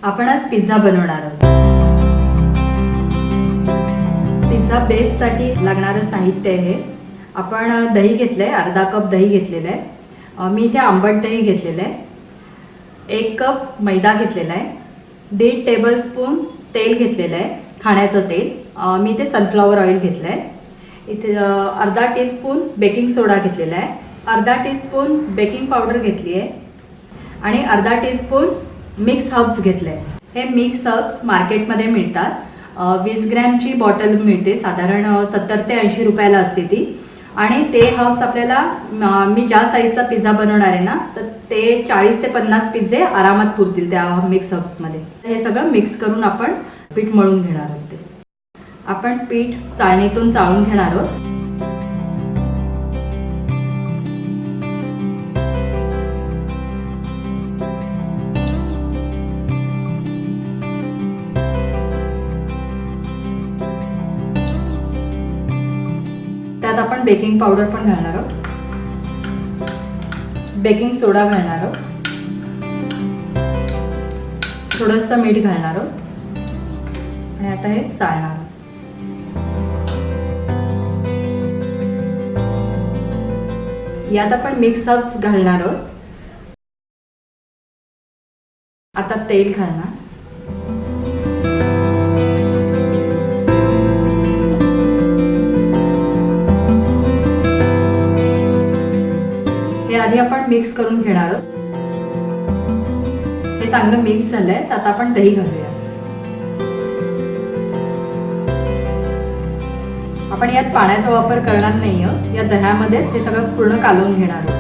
आपण आज पिझ्झा बनवणार आहोत. पिझ्झा बेससाठी लागणारं साहित्य आहे. आपण दही घेतलं आहे, अर्धा कप दही घेतलेलं आहे. मी इथे आंबट दही घेतलेलं आहे. 1 कप मैदा घेतलेला आहे. 1.5 टेबलस्पून तेल घेतलेलं आहे, खाण्याचं तेल. मी इथे सनफ्लॉवर ऑइल घेतलं आहे. इथे अर्धा टीस्पून बेकिंग सोडा घेतलेला आहे. अर्धा टीस्पून बेकिंग पावडर घेतली आहे आणि अर्धा टीस्पून मिक्स हर्ब्स घेतले आहे. हे मिक्स हर्ब्स मार्केटमध्ये मिळतात. 20 ग्रॅमची बॉटल मिळते, साधारण 70 ते 80 रुपयाला असते ती. आणि ते हर्ब्स आपल्याला मी ज्या साईजचा पिझ्झा बनवणार आहे ना, तर ते 40 ते 50 पिझ्झे आरामात पुरतील त्या मिक्स हर्ब्समध्ये. हे सगळं मिक्स करून आपण पीठ मळून घेणार आहोत. आपण पीठ चाळणीतून चाळून घेणार आहोत. त्यात आपण बेकिंग पावडर पण घालणार आहोत, बेकिंग सोडा घालणार आहोत, थोडंसं मीठ घालणार आहोत आणि आता हे चाळणार आहोत. यात आपण मिक्स हर्ब्स घालणार आहोत. आता तेल घालणार. हे आधी आपण मिक्स करून घेणार आहोत. हे चांगलं मिक्स झालंय, तर आता आपण दही घालूया. आपण यात पाण्याचा वापर करणार नाही आहोत. या दह्यामध्येच हे सगळं पूर्ण कालवून घेणार आहोत.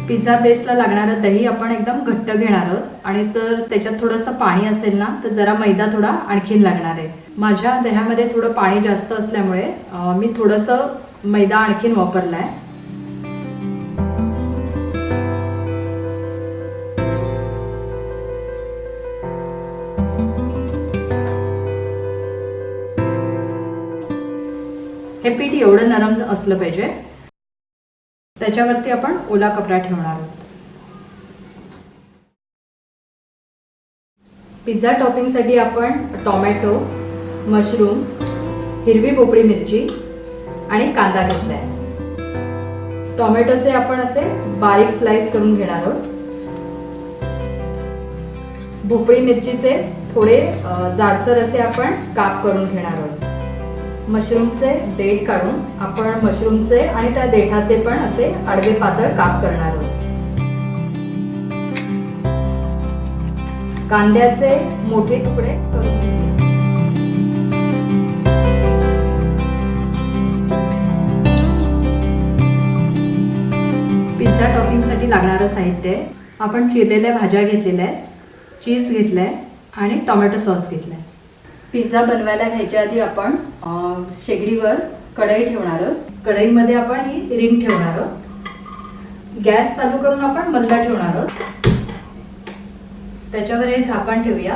पिझ्झा बेसला लागणारं दही आपण एकदम घट्ट घेणार आहोत आणि जर त्याच्यात थोडंसं पाणी असेल ना, तर जरा मैदा थोडा आणखीन लागणार आहे. माझ्या दह्यामध्ये थोडं पाणी जास्त असल्यामुळे मी थोडंसं मैदा आणखीन वापरला आहे. हे पीठ एवढं नरम असलं पाहिजे. त्याच्यावरती आपण ओला कपडा ठेवणार आहोत. पिझ्झा टॉपिंगसाठी आपण टोमॅटो, मशरूम, हिरवी भोपळी मिरची आणि कांदा घेतला आहे. टोमॅटोचे आपण असे बारीक स्लाइस करून घेणार आहोत. भोपळी मिरचीचे थोडे जाडसर असे आपण काप करून घेणार आहोत. मशरूमचे देठ काढून आपण मशरूमचे आणि त्या देठाचे पण असे आडवे पातळ काप करणार आहोत. कांद्याचे मोठे तुकडे करून घेऊया. पिझ्झा टॉपिंगसाठी लागणारं साहित्य आपण चिरलेल्या भाज्या घेतलेल्या आहेत, चीज घेतलंय आणि टोमॅटो सॉस घेतलाय. पिझ्झा बनवायला घ्यायच्या आधी आपण शेगडीवर कढई ठेवणार आहोत. कढईमध्ये आपण ही रिंग ठेवणार आहोत. गॅस चालू करून आपण मंद ठेवणार आहोत. त्याच्यावर हे झाकण ठेवूया.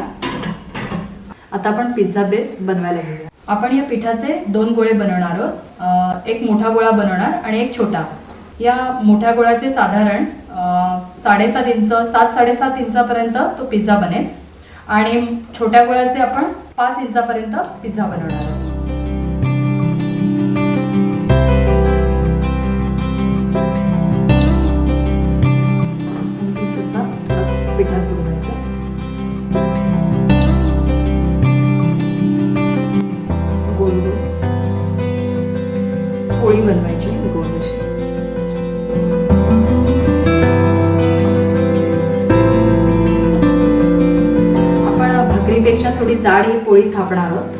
आता आपण पिझ्झा बेस बनवायला घेऊया. आपण या पिठाचे 2 गोळे बनवणार आहोत. एक मोठा गोळा बनवणार आणि एक छोटा. या मोठ्या गोळ्याचे साधारण 7.5 इंच 7-7.5 इंचापर्यंत तो पिझ्झा बनेल आणि छोट्या गोळ्याचे आपण 5 इंचापर्यंत पिझ्झा बनवणार आहोत. पिठात बुडवायचं. गोल गोल पोळी बनवायची गोल अशी. आपण भाकरीपेक्षा थोडी जाड ही पोळी थापणार आहोत.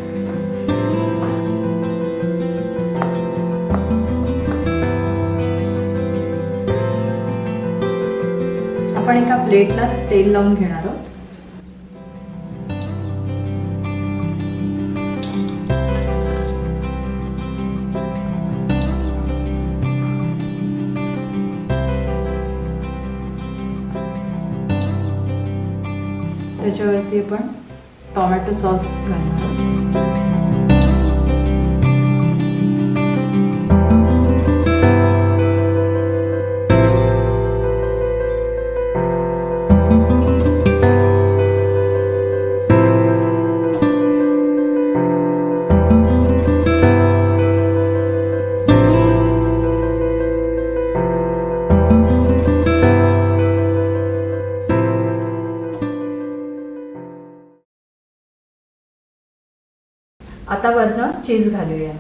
आपण एका प्लेटला तेल लावून घेणार आहोत. त्याच्यावरती आपण टोमॅटो सॉस घालणार आहोत. आता वरनं चीज घालूया.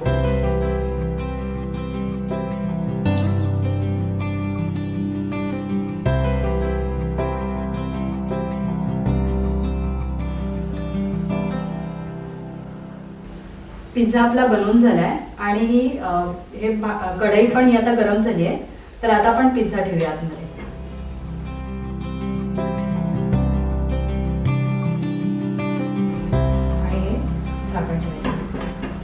पिझ्झा आपला बनवून झालाय आणि ही कढई पण ही आता गरम झाली आहे. तर आता आपण पिझ्झा ठेवूया आतमध्ये. झाकण ठेवायचं.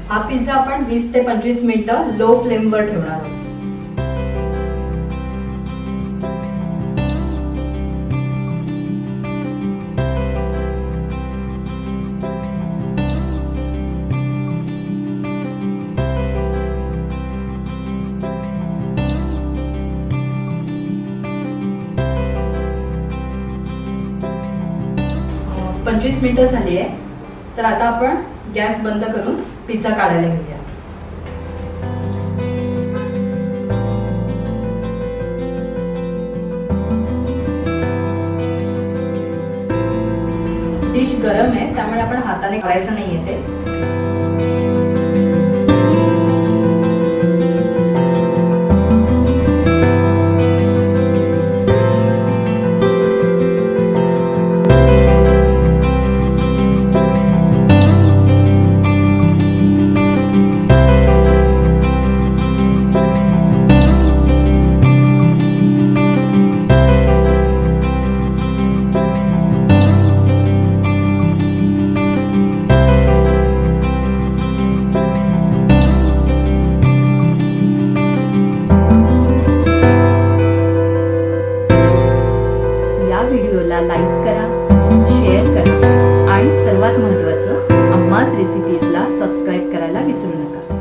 हा पिझ्झा आपण 20 ते 25 मिनिटं लो फ्लेमवर ठेवणार आहोत. अं, 25 मिनिटं झाली आहे. तर आता आपण गॅस बंद करून पिझ्झा काढायला घेऊया. डिश गरम आहे त्यामुळे आपण हाताने काढायचं नाहीये ते. व्हिडिओला लाईक करा, शेअर करा आणि सर्वात महत्त्वाचं अम्माज रेसिपीजला सबस्क्राईब करायला विसरू नका.